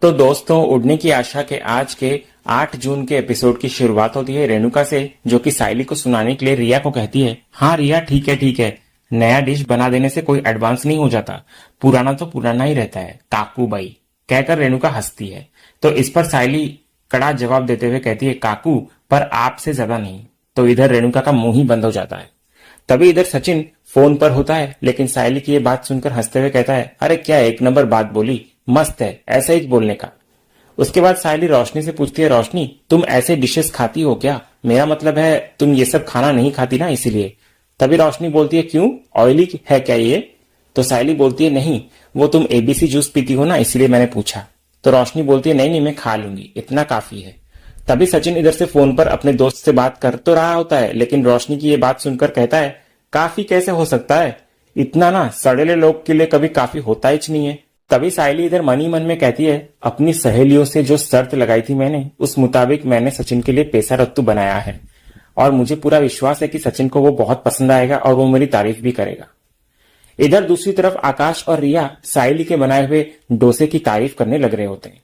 तो दोस्तों, उड़ने की आशा के आज के 8 जून के एपिसोड की शुरुआत होती है रेणुका से, जो कि साइली को सुनाने के लिए रिया को कहती है, हाँ रिया, ठीक है ठीक है, नया डिश बना देने से कोई एडवांस नहीं हो जाता, पुराना तो पुराना ही रहता है काकू बाई। कहकर रेणुका हंसती है। तो इस पर साइली कड़ा जवाब देते हुए कहती है, काकू पर आपसे ज्यादा नहीं। तो इधर रेणुका का मुंह ही बंद हो जाता है। तभी इधर सचिन फोन पर होता है, लेकिन साइली की ये बात सुनकर हंसते हुए कहता है, अरे क्या एक नंबर बात बोली, मस्त है, ऐसा ही बोलने का। उसके बाद साइली रोशनी से पूछती है, रोशनी तुम ऐसे डिशेस खाती हो क्या? मेरा मतलब है तुम ये सब खाना नहीं खाती ना, इसीलिए। तभी रोशनी बोलती है, क्यों, ऑयली है क्या ये? तो साइली बोलती है, नहीं, वो तुम एबीसी जूस पीती हो ना, इसलिए मैंने पूछा। तो रोशनी बोलती है, नहीं नहीं, मैं खा लूंगी, इतना काफी है। तभी सचिन इधर से फोन पर अपने दोस्त से बात कर तो रहा होता है, लेकिन रोशनी की ये बात सुनकर कहता है, काफी कैसे हो सकता है, इतना ना सड़ेले लोग के लिए कभी काफी होता ही नहीं है। तभी साइली इधर मन ही मन में कहती है, अपनी सहेलियों से जो शर्त लगाई थी मैंने, उस मुताबिक मैंने सचिन के लिए पैसा रत्तू बनाया है, और मुझे पूरा विश्वास है कि सचिन को वो बहुत पसंद आएगा और वो मेरी तारीफ भी करेगा। इधर दूसरी तरफ आकाश और रिया साइली के बनाए हुए डोसे की तारीफ करने लग रहे होते हैं।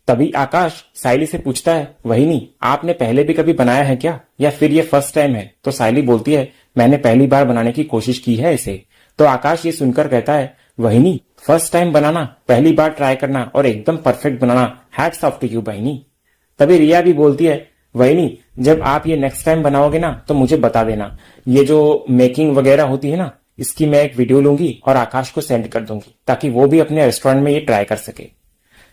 तभी आकाश साइली से पूछता है, वहीनी आपने पहले भी कभी बनाया है क्या, या फिर ये फर्स्ट टाइम है? तो साइली बोलती है, मैंने पहली बार बनाने की कोशिश की है इसे। तो आकाश ये सुनकर कहता है, वहीनी फर्स्ट टाइम बनाना, पहली बार ट्राई करना और एकदम परफेक्ट बनाना, हैट्स ऑफ टू यू बहनी। तभी रिया भी बोलती है, वहीनी जब आप ये नेक्स्ट टाइम बनाओगे ना तो मुझे बता देना, ये जो मेकिंग वगैरह होती है ना, इसकी मैं एक वीडियो लूंगी और आकाश को सेंड कर दूंगी, ताकि वो भी अपने रेस्टोरेंट में ये ट्राई कर सके।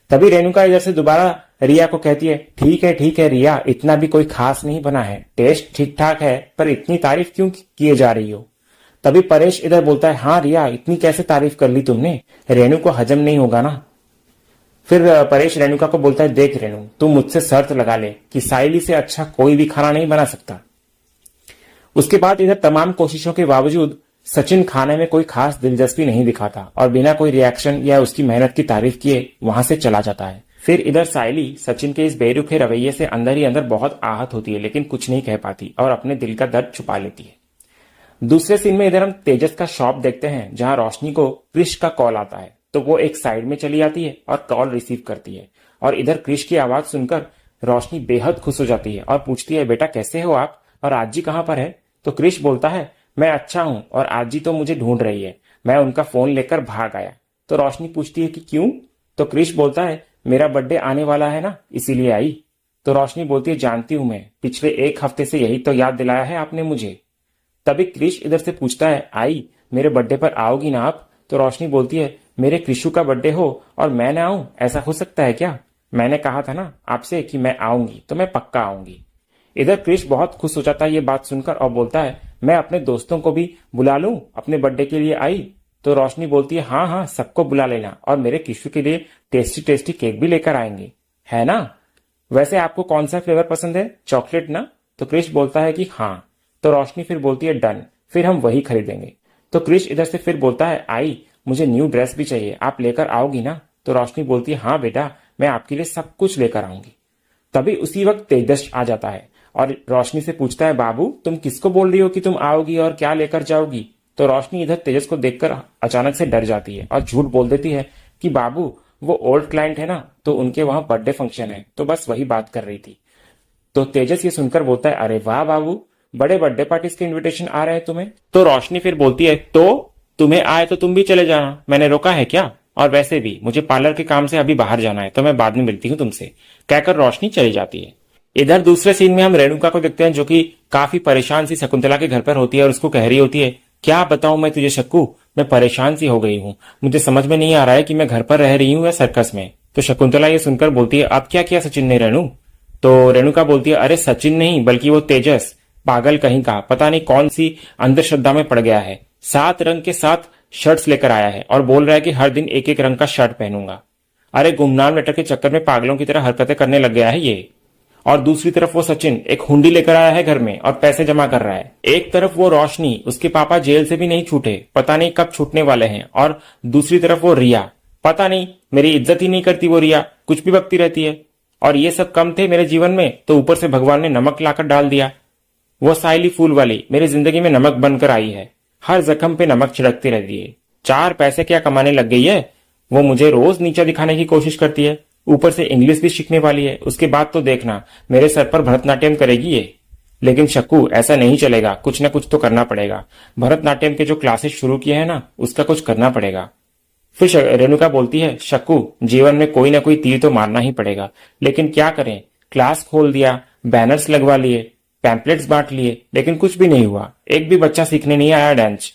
तभी रेणुका इधर से दोबारा रिया को कहती है, ठीक है रिया, इतना भी कोई खास नहीं बना है, टेस्ट ठीक ठाक है, पर इतनी तारीफ क्यों किए जा रही हो? तभी परेश इधर बोलता है, हाँ रिया, इतनी कैसे तारीफ कर ली तुमने, रेणु को हजम नहीं होगा ना। फिर परेश रेणुका को बोलता है, देख रेणु, तुम मुझसे शर्त लगा ले कि साइली से अच्छा कोई भी खाना नहीं बना सकता। उसके बाद इधर तमाम कोशिशों के बावजूद सचिन खाने में कोई खास दिलचस्पी नहीं दिखाता और बिना कोई रिएक्शन या उसकी मेहनत की तारीफ किए वहां से चला जाता है। फिर इधर साइली सचिन के इस बेरुखे रवैये से अंदर ही अंदर बहुत आहत होती है, लेकिन कुछ नहीं कह पाती और अपने दिल का दर्द छुपा लेती है। दूसरे सीन में इधर हम तेजस का शॉप देखते हैं, जहां रोशनी को क्रिश का कॉल आता है। तो वो एक साइड में चली आती है और कॉल रिसीव करती है, और इधर क्रिश की आवाज सुनकर रोशनी बेहद खुश हो जाती है और पूछती है, बेटा कैसे हो आप, और आज जी कहां पर है? तो क्रिश बोलता है, मैं अच्छा हूं, और आज जी तो मुझे ढूंढ रही है, मैं उनका फोन लेकर भाग आया। तो रोशनी पूछती है कि क्यों? तो क्रिश बोलता है, मेरा बर्थडे आने वाला है ना, इसीलिए आई। तो रोशनी बोलती है, जानती हूं मैं, पिछले एक हफ्ते से यही तो याद दिलाया है आपने मुझे। तभी क्रिश इधर से पूछता है, आई मेरे बर्थडे पर आओगी ना आप? तो रोशनी बोलती है, मेरे क्रिशु का बर्थडे हो और मैं ना आऊं, ऐसा हो सकता है क्या? मैंने कहा था ना आपसे कि मैं आऊंगी, तो मैं पक्का आऊंगी। इधर क्रिश बहुत खुश हो जाता है ये बात सुनकर और बोलता है, मैं अपने दोस्तों को भी बुला लूं अपने बर्थडे के लिए आई? तो रोशनी बोलती है, हाँ हाँ, सबको बुला लेना, और मेरे क्रिशु के लिए टेस्टी टेस्टी केक भी लेकर आएंगे, है ना? वैसे आपको कौन सा फ्लेवर पसंद है, चॉकलेट ना? तो क्रिश बोलता है कि हाँ। तो रोशनी फिर बोलती है, डन, फिर हम वही खरीदेंगे। तो क्रिश इधर से फिर बोलता है, आई मुझे न्यू ड्रेस भी चाहिए, आप लेकर आओगी ना? तो रोशनी बोलती है, हाँ बेटा, मैं आपके लिए सब कुछ लेकर आऊंगी। तभी उसी वक्त तेजस आ जाता है और रोशनी से पूछता है, बाबू तुम किसको बोल रही हो कि तुम आओगी और क्या लेकर जाओगी? तो रोशनी इधर तेजस को देखकर अचानक से डर जाती है और झूठ बोल देती है कि बाबू वो ओल्ड क्लाइंट है ना, तो उनके वहां बर्थडे फंक्शन है, तो बस वही बात कर रही थी। तो तेजस ये सुनकर बोलता है, अरे वाह बाबू, बड़े बर्थडे पार्टीज के इन्विटेशन आ रहे हैं तुम्हें? तो रोशनी फिर बोलती है, तो तुम्हें आए तो तुम भी चले जाना, मैंने रोका है क्या? और वैसे भी मुझे पार्लर के काम से अभी बाहर जाना है, तो मैं बाद में मिलती हूँ तुमसे, कहकर रोशनी चली जाती है। इधर दूसरे सीन में हम रेणुका को देखते हैं, जो कि काफी परेशान सी शकुंतला के घर पर होती है और उसको कह रही होती है, क्या बताऊं मैं तुझे शक्कू, मैं परेशान सी हो गई हूँ, मुझे समझ में नहीं आ रहा है कि मैं घर पर रह रही हूँ या सर्कस में। तो शकुंतला ये सुनकर बोलती है, अब क्या किया सचिन ने रेणु? तो रेणुका बोलती है, अरे सचिन नहीं बल्कि वो तेजस, पागल कहीं का, पता नहीं कौन सी अंधश्रद्धा में पड़ गया है, 7 रंग के 7 शर्ट्स लेकर आया है और बोल रहा है कि हर दिन एक एक रंग का शर्ट पहनूंगा। अरे गुमनाम लेटर के चक्कर में पागलों की तरह हरकतें करने लग गया है ये। और दूसरी तरफ वो सचिन एक हुंडी लेकर आया है घर में और पैसे जमा कर रहा है। एक तरफ वो रोशनी, उसके पापा जेल से भी नहीं छूटे, पता नहीं कब छूटने वाले हैं, और दूसरी तरफ वो रिया, पता नहीं मेरी इज्जत ही नहीं करती वो रिया, कुछ भी बकती रहती है। और ये सब कम थे मेरे जीवन में, तो ऊपर से भगवान ने नमक लाकर डाल दिया। वो साइली फूल वाली मेरी जिंदगी में नमक बनकर आई है, हर जख्म पे नमक छिड़कती रहती है। 4 पैसे क्या कमाने लग गई है, वो मुझे रोज नीचा दिखाने की कोशिश करती है, ऊपर से इंग्लिश भी सीखने वाली है, उसके बाद तो देखना मेरे सर पर भरतनाट्यम करेगी ये। लेकिन शक्कू ऐसा नहीं चलेगा, कुछ ना कुछ तो करना पड़ेगा। भरतनाट्यम के जो क्लासेस शुरू किए हैं ना, उसका कुछ करना पड़ेगा। फिर रेणुका बोलती है, शक्कू जीवन में कोई ना कोई तीर तो मारना ही पड़ेगा, लेकिन क्या करें, क्लास खोल दिया, बैनर्स लगवा लिए, पैम्पलेट्स बांट लिए, लेकिन कुछ भी नहीं हुआ, एक भी बच्चा सीखने नहीं आया डांस।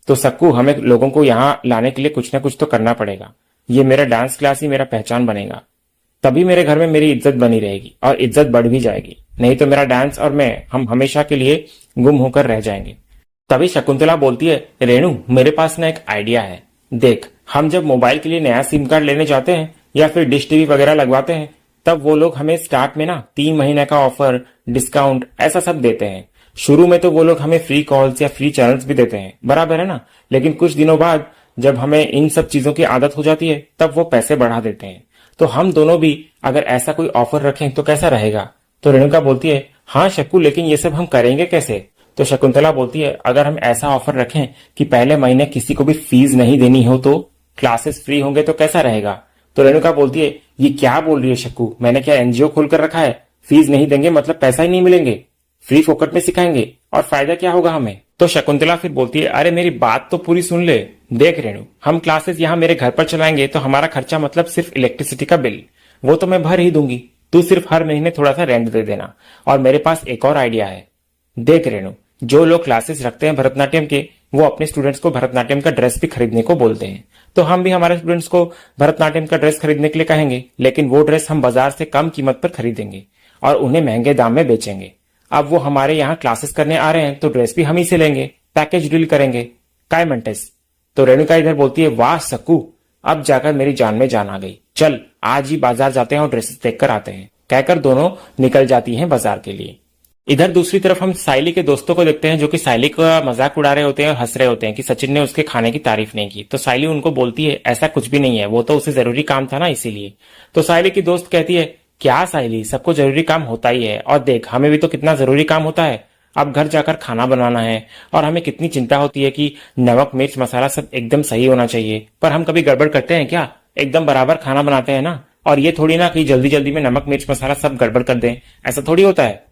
तो सक्कू हमें लोगों को यहाँ लाने के लिए कुछ ना कुछ तो करना पड़ेगा। ये मेरा डांस क्लास ही मेरा पहचान बनेगा, तभी मेरे घर में मेरी इज्जत बनी रहेगी और इज्जत बढ़ भी जाएगी। नहीं तो मेरा डांस और मैं हम हमेशा के लिए गुम होकर रह जाएंगे। तभी शकुंतला बोलती है, रेणु मेरे पास ना एक आइडिया है। देख, हम जब मोबाइल के लिए नया सिम कार्ड लेने जाते हैं या फिर डिश टीवी वगैरह लगवाते हैं, तब वो लोग हमें स्टार्ट में ना 3 महीने का ऑफर, डिस्काउंट ऐसा सब देते हैं। शुरू में तो वो लोग हमें फ्री कॉल्स या फ्री चैनल्स भी देते हैं, बराबर है ना। लेकिन कुछ दिनों बाद जब हमें इन सब चीजों की आदत हो जाती है, तब वो पैसे बढ़ा देते हैं। तो हम दोनों भी अगर ऐसा कोई ऑफर रखें तो कैसा रहेगा। तो रेणुका बोलती है, हाँ शक्कू, लेकिन ये सब हम करेंगे कैसे। तो शकुंतला बोलती है, अगर हम ऐसा ऑफर रखें कि पहले महीने किसी को भी फीस नहीं देनी हो, तो क्लासेस फ्री होंगे, तो कैसा रहेगा। तो रेणुका बोलती है, ये क्या बोल रही है शक्कू, मैंने क्या एनजीओ खोलकर रखा है, फीस नहीं देंगे मतलब पैसा ही नहीं मिलेंगे, फ्री फोकट में सिखाएंगे और फायदा क्या होगा हमें। तो शकुंतला फिर बोलती है, अरे मेरी बात तो पूरी सुन ले। देख रेणु, हम क्लासेस यहाँ मेरे घर पर चलाएंगे तो हमारा खर्चा मतलब सिर्फ इलेक्ट्रिसिटी का बिल, वो तो मैं भर ही दूंगी, तू सिर्फ हर महीने थोड़ा सा रेंट दे देना। और मेरे पास एक और आइडिया है। देख रेणु, जो लोग क्लासेस रखते हैं भरतनाट्यम के, वो अपने स्टूडेंट्स को भरतनाट्यम का ड्रेस भी खरीदने को बोलते हैं। तो हम भी हमारे स्टूडेंट्स को भरतनाट्यम का ड्रेस खरीदने के लिए कहेंगे, लेकिन वो ड्रेस हम बाजार से कम कीमत पर खरीदेंगे और उन्हें महंगे दाम में बेचेंगे। अब वो हमारे यहाँ क्लासेस करने आ रहे हैं तो ड्रेस भी हम ही से लेंगे, पैकेज डील करेंगे। काय मंटेस। तो रेणुका इधर बोलती है, वाह सक्कू, अब जाकर मेरी जान में जान आ गई, चल आज ही बाजार जाते हैं और ड्रेसेस देखकर आते हैं। कहकर दोनों निकल जाती हैं बाजार के लिए। इधर दूसरी तरफ हम साइली के दोस्तों को देखते हैं, जो कि साइली का मजाक उड़ा रहे होते हैं और हंस रहे होते हैं कि सचिन ने उसके खाने की तारीफ नहीं की। तो साइली उनको बोलती है, ऐसा कुछ भी नहीं है, वो तो उसे जरूरी काम था ना, इसीलिए। तो साइली की दोस्त कहती है, क्या साइली, सबको जरूरी काम होता ही है, और देख हमें भी तो कितना जरूरी काम होता है। अब घर जाकर खाना बनाना है और हमें कितनी चिंता होती है कि नमक मिर्च मसाला सब एकदम सही होना चाहिए, पर हम कभी गड़बड़ करते हैं क्या, एकदम बराबर खाना बनाते हैं ना। और ये थोड़ी ना कि जल्दी जल्दी में नमक मिर्च मसाला सब गड़बड़ कर दें, ऐसा थोड़ी होता है।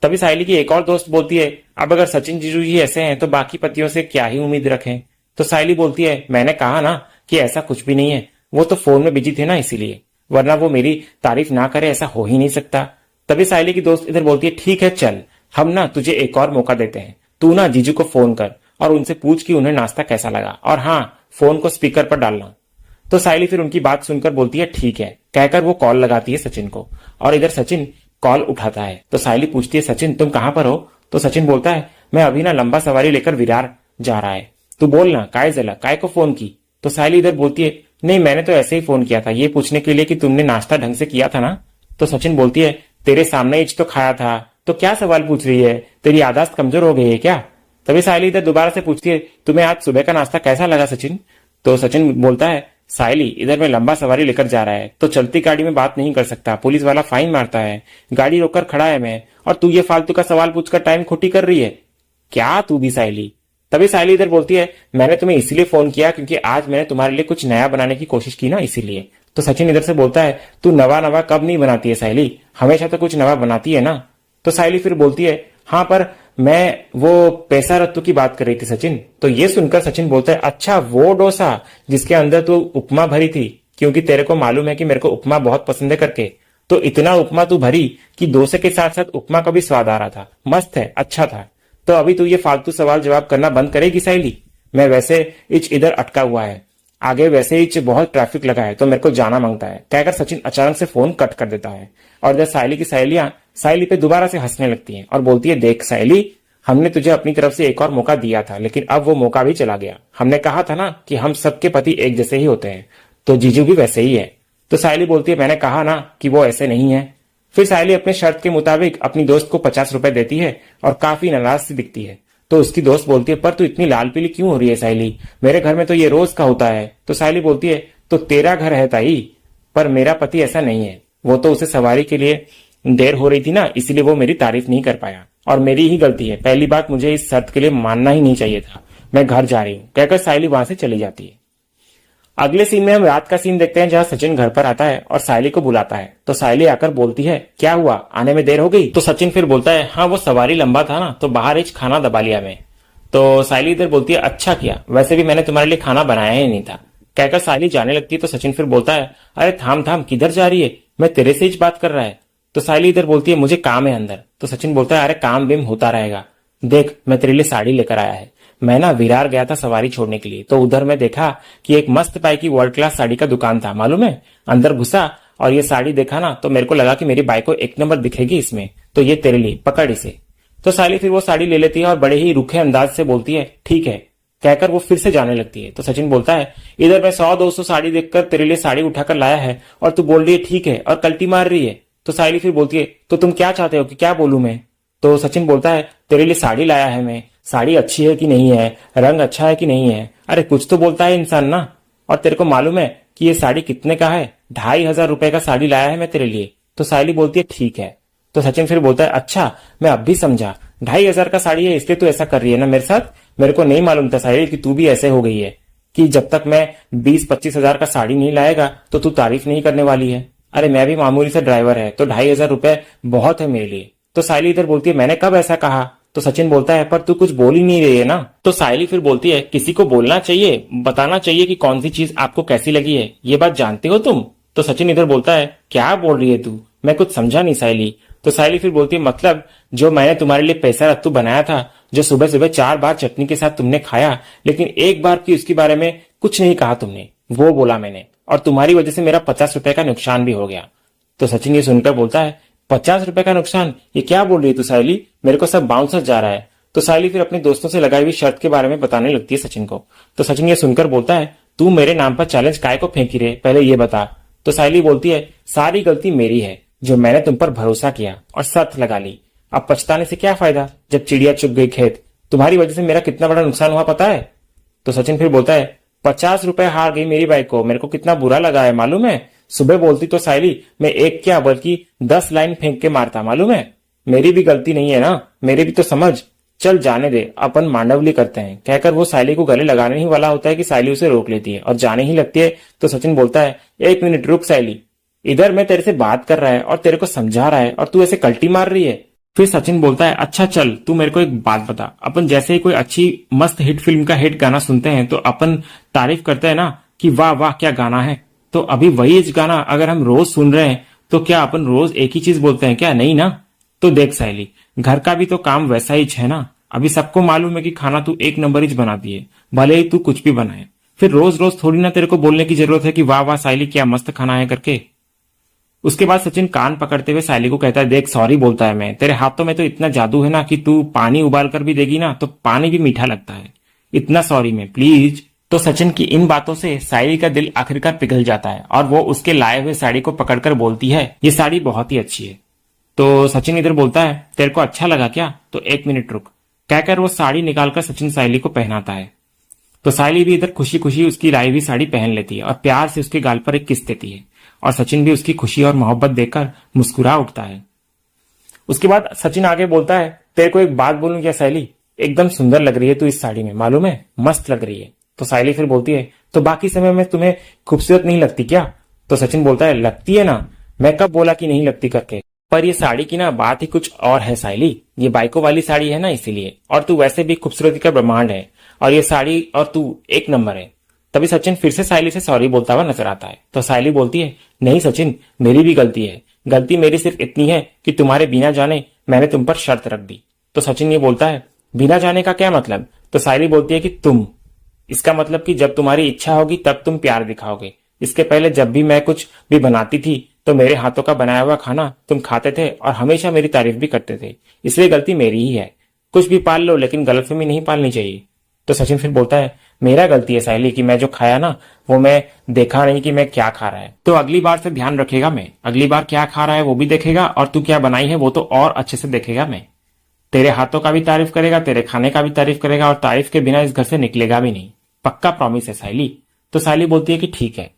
तभी साइली की एक और दोस्त बोलती है, अब अगर सचिन जीजू जी ऐसे हैं तो बाकी पतियों से क्या ही उम्मीद रखें। तो साइली बोलती है, मैंने कहा ना कि ऐसा कुछ भी नहीं है, वो तो फोन में बिजी थे ना इसीलिए, वरना वो मेरी तारीफ ना करे ऐसा हो ही नहीं सकता। तभी साइली की दोस्त इधर बोलती है, ठीक है चल, हम ना तुझे एक और मौका देते हैं, तू ना जीजू को फोन कर और उनसे पूछ कि उन्हें नाश्ता कैसा लगा, और हाँ फोन को स्पीकर पर डालना। तो साइली फिर उनकी बात सुनकर बोलती है, ठीक है, कहकर वो कॉल लगाती है सचिन को, और इधर सचिन कॉल उठाता है। तो साइली पूछती है, सचिन तुम कहां पर हो। तो सचिन बोलता है, मैं अभी ना लंबा सवारी लेकर विरार जा रहा है, तू बोल ना काय जला, काय को फोन की। तो साइली इधर बोलती है, नहीं मैंने तो ऐसे ही फोन किया था, ये पूछने के लिए कि तुमने नाश्ता ढंग से किया था ना। तो सचिन बोलती है, तेरे सामने ही तो खाया था, तो क्या सवाल पूछ रही है, तेरी याददाश्त कमजोर हो गई है क्या। तभी साइली इधर दोबारा से पूछती है, तुम्हें आज सुबह का नाश्ता कैसा लगा सचिन। तो सचिन बोलता है, साइली इधर मैं लंबा सवारी लेकर जा रहा है तो चलती गाड़ी में बात नहीं कर सकता, पुलिस वाला फाइन मारता है, गाड़ी रोककर खड़ा है मैं, और तू ये फालतू का सवाल पूछकर टाइम खोटी कर रही है क्या तू भी साइली। तभी साइली इधर बोलती है, मैंने तुम्हें इसीलिए फोन किया क्योंकि आज मैंने तुम्हारे लिए कुछ नया बनाने की कोशिश की ना, इसीलिए। तो सचिन इधर से बोलता है, तू नवा नवा कब नहीं बनाती है साइली, हमेशा तो कुछ नवा बनाती है ना। तो साइली फिर बोलती है, हाँ पर मैं वो पैसा रत्तू की बात कर रही थी सचिन। तो ये सुनकर सचिन बोलता है, अच्छा वो डोसा जिसके अंदर तू उपमा भरी थी, क्योंकि तेरे को मालूम है कि मेरे को उपमा बहुत पसंद है करके, तो इतना उपमा तू भरी कि डोसे के साथ साथ उपमा का भी स्वाद आ रहा था, मस्त है, अच्छा था। तो अभी तू ये फालतू सवाल जवाब करना बंद करेगी साइली, मैं वैसे इच इधर अटका हुआ है, आगे वैसे ही बहुत ट्रैफिक लगा है तो मेरे को जाना मांगता है, कहकर सचिन अचानक से फोन कट कर देता है। और जब साइली की सहेलियां साइली पे दोबारा से हंसने लगती हैं और बोलती है, देख साइली, हमने तुझे अपनी तरफ से एक और मौका दिया था, लेकिन अब वो मौका भी चला गया। हमने कहा था ना कि हम सबके पति एक जैसे ही होते हैं, तो जीजू भी वैसे ही है। तो साइली बोलती है, मैंने कहा ना कि वो ऐसे नहीं है। फिर साइली अपने शर्त के मुताबिक अपनी दोस्त को 50 रुपए देती है और काफी नाराज सी दिखती है। तो उसकी दोस्त बोलती है, पर तू इतनी लाल पीली क्यों हो रही है साइली, मेरे घर में तो ये रोज का होता है। तो साइली बोलती है, तो तेरा घर है ताई, पर मेरा पति ऐसा नहीं है, वो तो उसे सवारी के लिए देर हो रही थी ना, इसलिए वो मेरी तारीफ नहीं कर पाया, और मेरी ही गलती है, पहली बात मुझे इस शर्त के लिए मानना ही नहीं चाहिए था, मैं घर जा रही हूँ, कहकर साइली वहां से चली जाती है। अगले सीन में हम रात का सीन देखते हैं जहां सचिन घर पर आता है और सायली को बुलाता है। तो सायली आकर बोलती है क्या हुआ, आने में देर हो गई। तो सचिन फिर बोलता है हाँ वो सवारी लंबा था ना तो बाहर एक खाना दबा लिया मैं। तो सायली इधर बोलती है अच्छा किया, वैसे भी मैंने तुम्हारे लिए खाना बनाया ही नहीं था। कहकर सायली जाने लगती है तो सचिन फिर बोलता है अरे थाम थाम किधर जा रही है, मैं तेरे से ही बात कर रहा है। तो सायली इधर बोलती है मुझे काम है अंदर। तो सचिन बोलता है अरे काम बिम होता रहेगा, देख मैं तेरे लिए साड़ी लेकर आया है। मैं ना विरार गया था सवारी छोड़ने के लिए, तो उधर मैं देखा कि एक मस्त पाई की वर्ल्ड क्लास साड़ी का दुकान था मालूम है। अंदर घुसा और ये साड़ी देखा ना तो मेरे को लगा कि मेरी बाइक को एक नंबर दिखेगी इसमें, तो ये तेरे लिए पकड़ इसे। तो साली फिर वो साड़ी ले लेती है और बड़े ही रुखे अंदाज से बोलती है ठीक है, कहकर वो फिर से जाने लगती है। तो सचिन बोलता है इधर मैं 100-200 साड़ी देखकर तेरे लिए साड़ी उठाकर लाया है और तू बोल रही है ठीक है और कल्टी मार रही है। तो सायली फिर बोलती है तो तुम क्या चाहते हो कि क्या बोलूं मैं। तो सचिन बोलता है तेरे लिए साड़ी लाया है मैं, साड़ी अच्छी है कि नहीं है, रंग अच्छा है कि नहीं है, अरे कुछ तो बोलता है इंसान ना। और तेरे को मालूम है कि ये साड़ी कितने का है, 2500 रुपए का साड़ी लाया है मैं तेरे लिए। तो सायली बोलती है ठीक है। तो सचिन फिर बोलता है अच्छा मैं अब भी समझा, 2500 का साड़ी है इसलिए तू ऐसा कर रही है ना मेरे साथ। मेरे को नहीं मालूम था सायली कि तू भी ऐसे हो गई है कि जब तक मैं 20-25 हजार का साड़ी नहीं लाएगा तो तू तारीफ नहीं करने वाली है। अरे मैं भी मामूली से ड्राइवर है तो 2500 रुपए बहुत है मेरे लिए। तो सायली इधर बोलती है मैंने कब ऐसा कहा। तो सचिन बोलता है पर तू कुछ बोल ही नहीं रही है ना। तो सायली फिर बोलती है किसी को बोलना चाहिए, बताना चाहिए कि कौन सी चीज आपको कैसी लगी है, ये बात जानते हो तुम। तो सचिन इधर बोलता है क्या बोल रही है तू, मैं कुछ समझा नहीं सायली। तो सायली फिर बोलती है मतलब जो मैंने तुम्हारे लिए पैसा रत्तू बनाया था, जो सुबह सुबह 4 बार चटनी के साथ तुमने खाया लेकिन एक बार की उसके बारे में कुछ नहीं कहा तुमने, वो बोला मैंने, और तुम्हारी वजह से मेरा 50 रुपए का नुकसान भी हो गया। तो सचिन ये सुनकर बोलता है 50 रुपए का नुकसान, ये क्या बोल रही है तू सायली, मेरे को सब बाउंसर जा रहा है। तो सायली फिर अपने दोस्तों से लगाई हुई शर्त के बारे में बताने लगती है सचिन को। तो सचिन ये सुनकर बोलता है तू मेरे नाम पर चैलेंज काय को फेंकी रे, पहले ये बता। तो सायली बोलती है सारी गलती मेरी है, जो मैंने तुम पर भरोसा किया और शर्त लगा ली, अब पछताने से क्या फायदा जब चिड़िया चुग गई खेत, तुम्हारी वजह से मेरा कितना बड़ा नुकसान हुआ पता है। तो सचिन फिर बोलता है 50 रुपए हार गई मेरी बाइक को, मेरे को कितना बुरा लगा है मालूम है। सुबह बोलती तो सायली मैं एक क्या बल्कि 10 लाइन फेंक के मारता मालूम है, मेरी भी गलती नहीं है ना, मेरी भी तो समझ, चल जाने दे अपन मांडवली करते हैं। कहकर वो सायली को गले लगाने ही वाला होता है कि सायली उसे रोक लेती है और जाने ही लगती है। तो सचिन बोलता है 1 मिनट रुक सायली, इधर मैं तेरे से बात कर रहा है और तेरे को समझा रहा है और तू ऐसे कल्टी मार रही है। फिर सचिन बोलता है अच्छा चल तू मेरे को एक बात बता, अपन जैसे ही कोई अच्छी मस्त हिट फिल्म का हिट गाना सुनते हैं तो अपन तारीफ करते हैं ना कि वाह वाह क्या गाना है, तो अभी वही गाना अगर हम रोज सुन रहे हैं तो क्या अपन रोज एक ही चीज बोलते हैं क्या, नहीं ना। तो देख सायली घर का भी तो काम वैसा ही है ना, अभी सबको मालूम है कि खाना तू एक नंबर ही बनाती है, भले ही तू कुछ भी बनाए, फिर रोज रोज थोड़ी ना तेरे को बोलने की जरूरत है कि वाह वाह सायली क्या मस्त खाना है करके। उसके बाद सचिन कान पकड़ते हुए सायली को कहता है देख सॉरी बोलता है मैं, तेरे हाथों में तो इतना जादू है ना कि तू पानी उबाल कर भी देगी ना तो पानी भी मीठा लगता है, इतना सॉरी मैं प्लीज। तो सचिन की इन बातों से सायली का दिल आखिरकार पिघल जाता है और वो उसके लाए हुए साड़ी को पकड़कर बोलती है ये साड़ी बहुत ही अच्छी है। तो सचिन इधर बोलता है तेरे को अच्छा लगा क्या, तो 1 मिनट रुक, कहकर वो साड़ी निकालकर सचिन सायली को पहनाता है। तो सायली भी इधर खुशी खुशी उसकी लाई हुई साड़ी पहन लेती है और प्यार से उसके गाल पर एक किस देती है और सचिन भी उसकी खुशी और मोहब्बत देखकर मुस्कुरा उठता है। उसके बाद सचिन आगे बोलता है तेरे को एक बात बोलूं क्या सायली, एकदम सुंदर लग रही है तू इस साड़ी में मालूम है, मस्त लग रही है। तो सायली फिर बोलती है तो बाकी समय में तुम्हें खूबसूरत नहीं लगती क्या। तो सचिन बोलता है लगती है ना, मैं कब बोला कि नहीं लगती करके, पर ये साड़ी की ना बात ही कुछ और है सायली, ये बाइकों वाली साड़ी है ना इसीलिए, और तू वैसे भी खूबसूरती का ब्रह्मांड है और ये साड़ी और तू एक नंबर है। तभी सचिन फिर से सायली से सॉरी बोलता हुआ नजर आता है। तो सायली बोलती है नहीं सचिन मेरी भी गलती है, गलती मेरी सिर्फ इतनी है कि तुम्हारे बिना जाने मैंने तुम पर शर्त रख दी। तो सचिन ये बोलता है बिना जाने का क्या मतलब। तो सायली बोलती है कि तुम, इसका मतलब कि जब तुम्हारी इच्छा होगी तब तुम प्यार दिखाओगे, इसके पहले जब भी मैं कुछ भी बनाती थी तो मेरे हाथों का बनाया हुआ खाना तुम खाते थे और हमेशा मेरी तारीफ भी करते थे, इसलिए गलती मेरी ही है, कुछ भी पाल लो लेकिन गलतफहमी नहीं पालनी चाहिए। तो सचिन फिर बोलता है मेरा गलती है सायली कि मैं जो खाया ना वो मैं देखा नहीं कि मैं क्या खा रहा है, तो अगली बार से ध्यान रखेगा मैं, अगली बार क्या खा रहा है वो भी देखेगा और तू क्या बनाई है वो तो और अच्छे से देखेगा मैं, तेरे हाथों का भी तारीफ करेगा, तेरे खाने का भी तारीफ करेगा और तारीफ के बिना इस घर से निकलेगा भी नहीं, पक्का प्रॉमिस है सायली। तो सायली बोलती है कि ठीक है।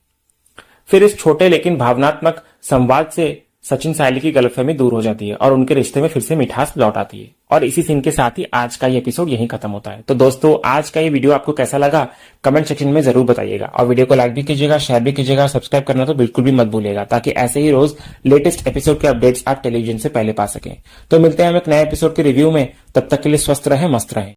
फिर इस छोटे लेकिन भावनात्मक संवाद से सचिन सायली की गलतफहमी दूर हो जाती है और उनके रिश्ते में फिर से मिठास लौट आती है। और इसी सीन के साथ ही आज का ये एपिसोड यहीं खत्म होता है। तो दोस्तों, आज का ये वीडियो आपको कैसा लगा कमेंट सेक्शन में जरूर बताइएगा और वीडियो को लाइक भी कीजिएगा, शेयर भी कीजिएगा, सब्सक्राइब करना तो बिल्कुल भी मत भूलिएगा, ताकि ऐसे ही रोज लेटेस्ट एपिसोड के अपडेट्स आप टेलीविजन से पहले पा सकें। तो मिलते हैं हम एक नए एपिसोड के रिव्यू में, तब तक के लिए स्वस्थ रहें, मस्त रहें।